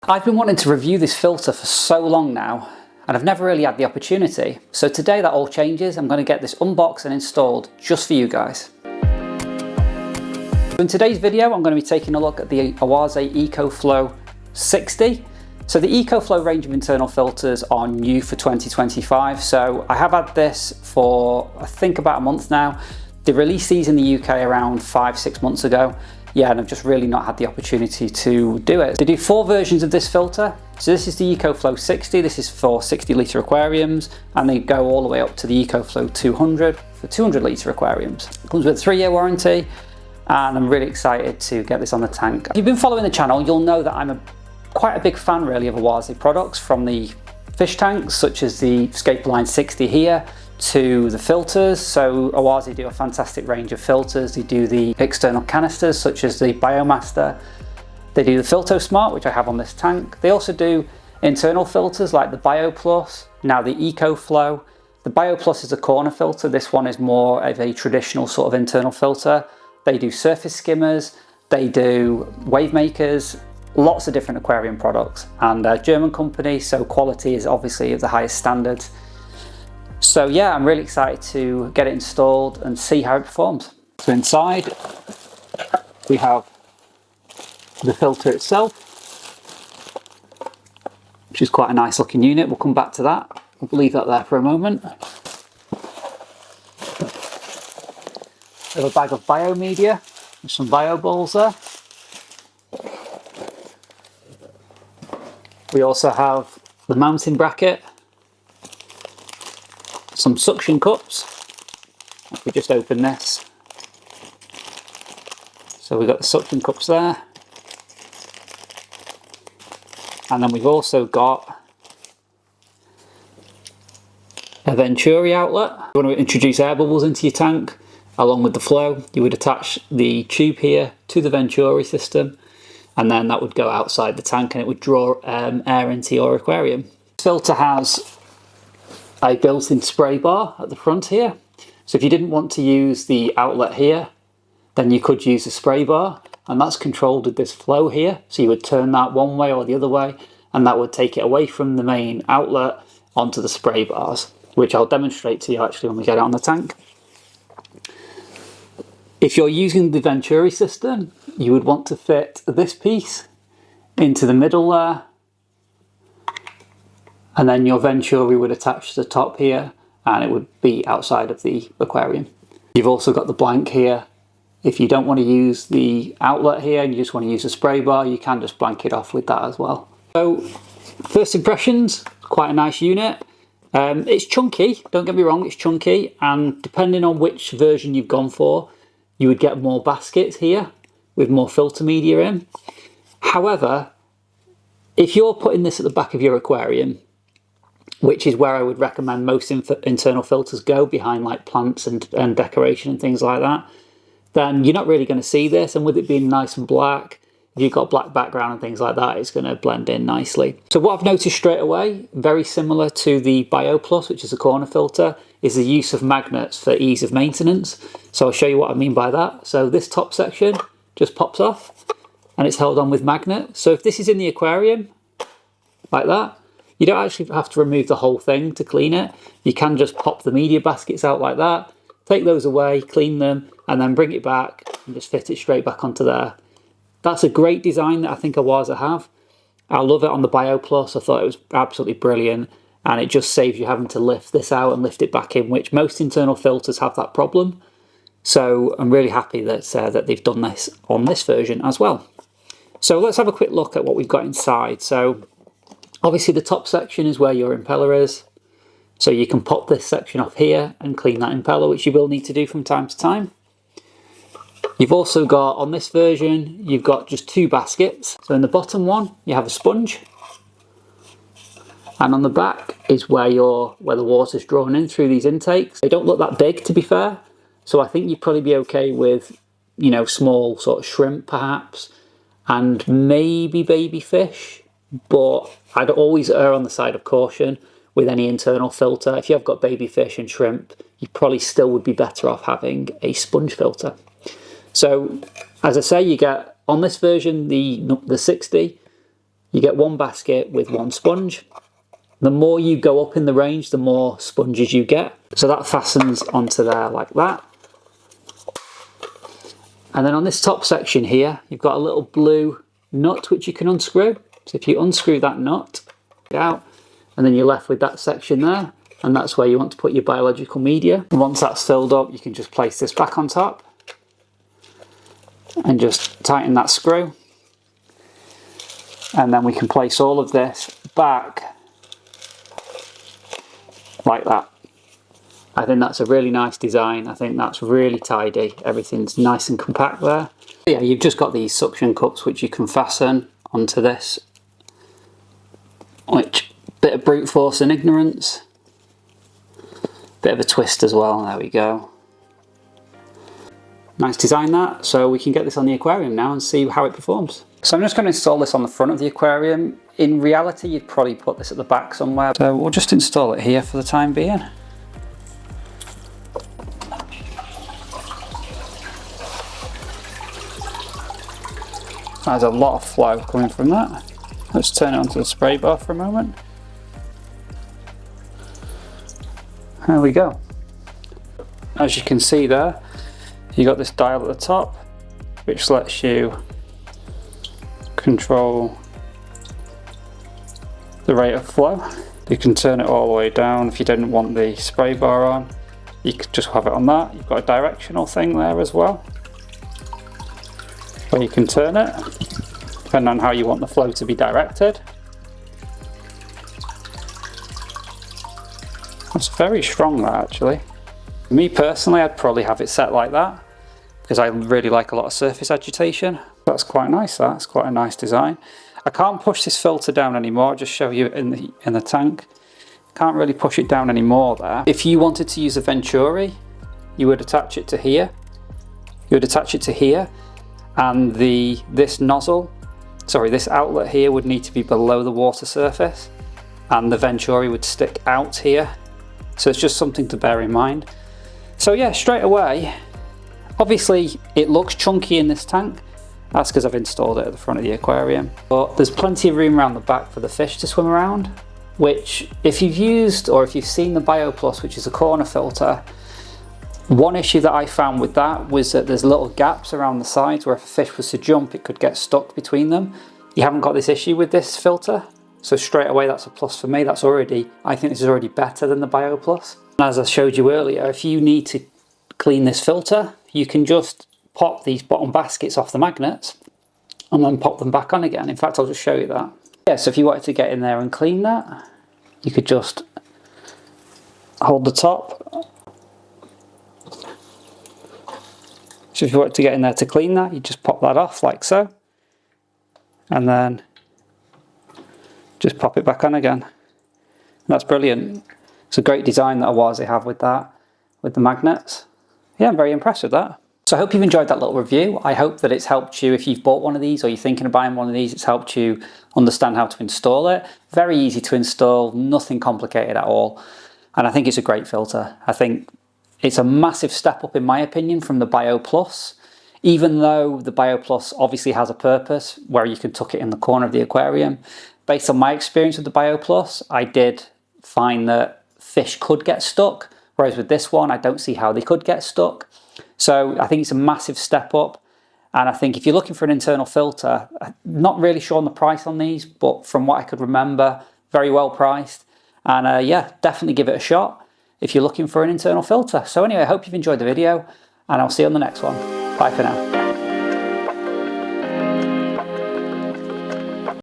I've been wanting to review this filter for so long now, and I've never really had the opportunity. So today that all changes. I'm going to get this unboxed and installed just for you guys. In today's video, I'm going to be taking a look at the Oase Ecoflow 60. So the EcoFlow range of internal filters are new for 2025. So I have had this for, I think, about a month now. They released these in the UK around 5-6 months ago. Yeah, and I've just really not had the opportunity to do it. They do 4 versions of this filter. So this is the EcoFlow 60, this is for 60 litre aquariums, and they go all the way up to the EcoFlow 200 for 200 litre aquariums. It comes with a 3-year warranty, and I'm really excited to get this on the tank. If you've been following the channel, you'll know that I'm quite a big fan really of Oase products, from the fish tanks, such as the Scapeline 60 here, to the filters. So Oase do a fantastic range of filters. They do the external canisters such as the Biomaster. They do the Filto Smart, which I have on this tank. They also do internal filters like the Bio Plus, now the EcoFlow. The Bio Plus is a corner filter. This one is more of a traditional sort of internal filter. They do surface skimmers, they do wave makers, lots of different aquarium products, and a German company, so quality is obviously of the highest standards. So yeah, I'm really excited to get it installed and see how it performs. So inside we have the filter itself, which is quite a nice looking unit. We'll come back to that. We'll leave that there for a moment. We have a bag of biomedia with some bio balls there. We also have the mounting bracket, some suction cups. If we just open this, so we've got the suction cups there, and then we've also got a Venturi outlet. If you want to introduce air bubbles into your tank along with the flow, you would attach the tube here to the Venturi system, and then that would go outside the tank and it would draw air into your aquarium. This filter has a built-in spray bar at the front here. So if you didn't want to use the outlet here, then you could use the spray bar, and that's controlled with this flow here. So you would turn that one way or the other way, and that would take it away from the main outlet onto the spray bars, which I'll demonstrate to you actually when we get it on the tank. If you're using the Venturi system, you would want to fit this piece into the middle there, and then your Venturi would attach to the top here, and it would be outside of the aquarium. You've also got the blank here. If you don't want to use the outlet here and you just want to use a spray bar, you can just blank it off with that as well. So first impressions, quite a nice unit. It's chunky, don't get me wrong, it's chunky, and depending on which version you've gone for, you would get more baskets here with more filter media in. However, if you're putting this at the back of your aquarium, which is where I would recommend most internal filters go, behind like plants and decoration and things like that, then you're not really going to see this. And with it being nice and black, if you've got black background and things like that, it's going to blend in nicely. So what I've noticed straight away, very similar to the Bio Plus, which is a corner filter, is the use of magnets for ease of maintenance. So I'll show you what I mean by that. So this top section just pops off and it's held on with magnet. So if this is in the aquarium like that, you don't actually have to remove the whole thing to clean it. You can just pop the media baskets out like that, take those away, clean them, and then bring it back and just fit it straight back onto there. That's a great design that I think Oase have. I love it on the Bio Plus. I thought it was absolutely brilliant, and it just saves you having to lift this out and lift it back in, which most internal filters have that problem. So I'm really happy that they've done this on this version as well. So let's have a quick look at what we've got inside. So obviously the top section is where your impeller is. So you can pop this section off here and clean that impeller, which you will need to do from time to time. You've also got, on this version, you've got just 2 baskets. So in the bottom one, you have a sponge. And on the back is where the water's drawn in through these intakes. They don't look that big, to be fair. So I think you'd probably be okay with, you know, small sort of shrimp perhaps, and maybe baby fish. But I'd always err on the side of caution with any internal filter. If you have got baby fish and shrimp, you probably still would be better off having a sponge filter. So as I say, you get on this version, the 60, You get one basket with one sponge. The more you go up in the range, the more sponges you get. So that fastens onto there like that. And then on this top section here, you've got a little blue nut which you can unscrew. So if you unscrew that nut out, and then you're left with that section there, and that's where you want to put your biological media. And once that's filled up, you can just place this back on top and just tighten that screw. And then we can place all of this back like that. I think that's a really nice design. I think that's really tidy. Everything's nice and compact there. Yeah, you've just got these suction cups which you can fasten onto this. Which, bit of brute force and ignorance. Bit of a twist as well, there we go. Nice design that, so we can get this on the aquarium now and see how it performs. So I'm just going to install this on the front of the aquarium. In reality, you'd probably put this at the back somewhere. So we'll just install it here for the time being. There's a lot of flow coming from that. Let's turn it onto the spray bar for a moment. There we go. As you can see there, you got this dial at the top, which lets you control the rate of flow. You can turn it all the way down if you didn't want the spray bar on. You could just have it on that. You've got a directional thing there as well, where you can turn it, depending on how you want the flow to be directed. That's very strong, that actually. Me personally, I'd probably have it set like that, because I really like a lot of surface agitation. That's quite nice, that's quite a nice design. I can't push this filter down anymore. I'll just show you in the tank. Can't really push it down anymore there. If you wanted to use a Venturi, you would attach it to here. You would attach it to here, and this outlet here would need to be below the water surface, and the Venturi would stick out here. So it's just something to bear in mind. So yeah, straight away, obviously it looks chunky in this tank. That's because I've installed it at the front of the aquarium. But there's plenty of room around the back for the fish to swim around, which if you've used or if you've seen the BioPlus, which is a corner filter, one issue that I found with that was that there's little gaps around the sides where if a fish was to jump, it could get stuck between them. You haven't got this issue with this filter. So straight away, that's a plus for me. I think this is already better than the BioPlus. And as I showed you earlier, if you need to clean this filter, you can just pop these bottom baskets off the magnets and then pop them back on again. In fact, I'll just show you that. Yeah, so if you wanted to get in there and clean that, you could just hold the top. So if you wanted to get in there to clean that, you just pop that off like so. And then just pop it back on again. And that's brilliant. It's a great design that Oase have with that, with the magnets. Yeah, I'm very impressed with that. So I hope you've enjoyed that little review. I hope that it's helped you if you've bought one of these or you're thinking of buying one of these. It's helped you understand how to install it. Very easy to install, nothing complicated at all. And I think it's a great filter. I think it's a massive step up in my opinion from the BioPlus. Even though the BioPlus obviously has a purpose where you can tuck it in the corner of the aquarium. Based on my experience with the BioPlus, I did find that fish could get stuck. Whereas with this one, I don't see how they could get stuck. So I think it's a massive step up. And I think if you're looking for an internal filter, I'm not really sure on the price on these, but from what I could remember, very well priced. And yeah, definitely give it a shot if you're looking for an internal filter. So anyway, I hope you've enjoyed the video and I'll see you on the next one. Bye for now.